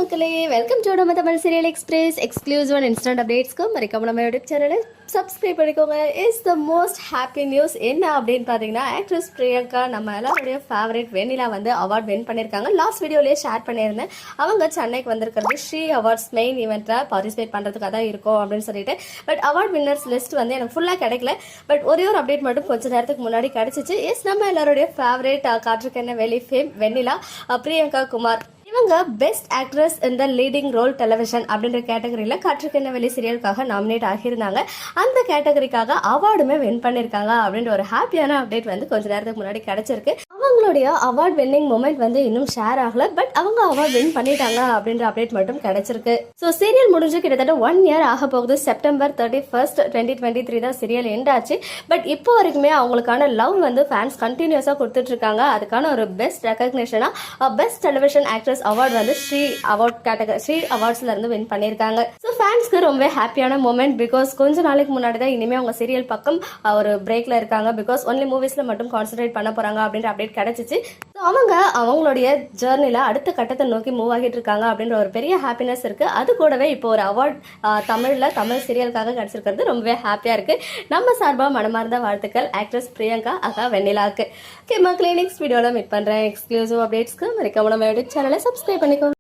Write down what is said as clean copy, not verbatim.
மக்களே, welcome to நம்ம Tamil serial express exclusive and instant அப்டேட்ஸ்க்கு மறக்காம நம்ம யூடியூப் சேனலை சப்ஸ்கிரைப் பண்ணிக்கோங்க. Is the most happy news என்ன அப்படின்னு பார்த்தீங்கன்னா, ஆக்ட்ரஸ் பிரியங்கா நம்ம எல்லாருடைய ஃபேவரட் வெண்ணிலா வந்து அவார்ட் வின் பண்ணியிருக்காங்க. லாஸ்ட் வீடியோலேயே ஷேர் பண்ணியிருந்தேன். அவங்க சென்னைக்கு வந்திருக்கிறது ஸ்ரீ அவார்ட்ஸ் மெயின் ஈவெண்ட்டில் பார்ட்டிசிபேட் பண்ணுறதுக்காக தான் இருக்கும் அப்படின்னு சொல்லிட்டு. பட் அவார்ட் வின்னர்ஸ் லிஸ்ட் வந்து எனக்கு ஃபுல்லாக கிடைக்கல. பட் ஒரே ஒரு அப்டேட் மட்டும் கொஞ்சம் நேரத்துக்கு முன்னாடி கிடச்சிச்சு. எஸ், நம்ம எல்லாருடைய ஃபேவரட் காற்றுக்கென்ன வெளி ஃபேம் வெண்ணிலா பிரியங்கா குமார் இவங்க best actress in the leading role television அப்படின்ற கேட்டகரியில் காற்றுக்கென்ன வெளி சீரியலுக்காக நாமினேட் ஆகியிருந்தாங்க. அந்த கேட்டகரிக்காக அவார்டுமே வின் பண்ணியிருக்காங்க அப்படின்ற ஒரு ஹாப்பியான அப்டேட் வந்து கொஞ்ச நேரத்துக்கு முன்னாடி கிடைச்சிருக்கு. அவங்களுடைய அவார்ட் வின்னிங் மூமெண்ட் வந்து இன்னும் ஷேர் ஆகல. பட் அவங்க அவார்ட் வின் பண்ணிட்டாங்க அப்படின்ற அப்டேட் மட்டும் கிடைச்சிருக்கு. ஸோ சீரியல் முடிஞ்சு கிட்டத்தட்ட 1 இயர் ஆக போகுது. செப்டம்பர் 31, 2023 தான் சீரியல் எண்ட் ஆச்சு. பட் இப்போ வரைக்குமே அவங்களுக்கான லவ் வந்து ஃபேன்ஸ் கண்டினியூஸாக கொடுத்துட்டு இருக்காங்க. அதுக்கான ஒரு பெஸ்ட் ரெகக்னேஷனா பெஸ்ட் டெலிவிஷன் ஆக்ட்ரஸ் அவார்ட் வந்து ஸ்ரீ அவார்ட் கேட்டகரி ஸ்ரீ அவார்ட்ஸ்ல இருந்து வின் பண்ணியிருக்காங்க. ஸோ ஃபேன்ஸ்க்கு ரொம்ப ஹாப்பியான மூமெண்ட். பிகாஸ் கொஞ்ச நாளைக்கு முன்னாடி தான் இனிமே அவங்க சீரியல் பக்கம் ஒரு பிரேக்ல இருக்காங்க. பிகாஸ் ஒன்லி மூவிஸ்ல மட்டும் கான்சென்ட்ரேட் பண்ண போறாங்க அப்படின்ற அப்டேட் கிடைச்சிச்சு. ஸோ அவங்க அவங்களுடைய ஜேர்னில அடுத்த கட்டத்தை நோக்கி மூவ் ஆகிட்டு இருக்காங்க அப்படின்ற ஒரு பெரிய ஹாப்பினஸ் இருக்கு. அது கூடவே இப்போ ஒரு அவார்ட் தமிழ் சீரியலுக்காக கிடைச்சிருக்கிறது ரொம்பவே ஹாப்பியா இருக்கு. நம்ம சார்பா மனமார்ந்த வாழ்த்துக்கள் ஆக்ட்ரஸ் பிரியங்கா வெண்ணிலாக்கு. ஓகே மக்களே, நெக்ஸ்ட் வீடியோல மீட் பண்றேன். எக்ஸ்க்ளூசிவ் அப்டேட்ஸ்க்கு மறக்காம நம்ம யூடியூப் சேனலை சப்ஸ்கிரைப் பண்ணிக்கோங்க.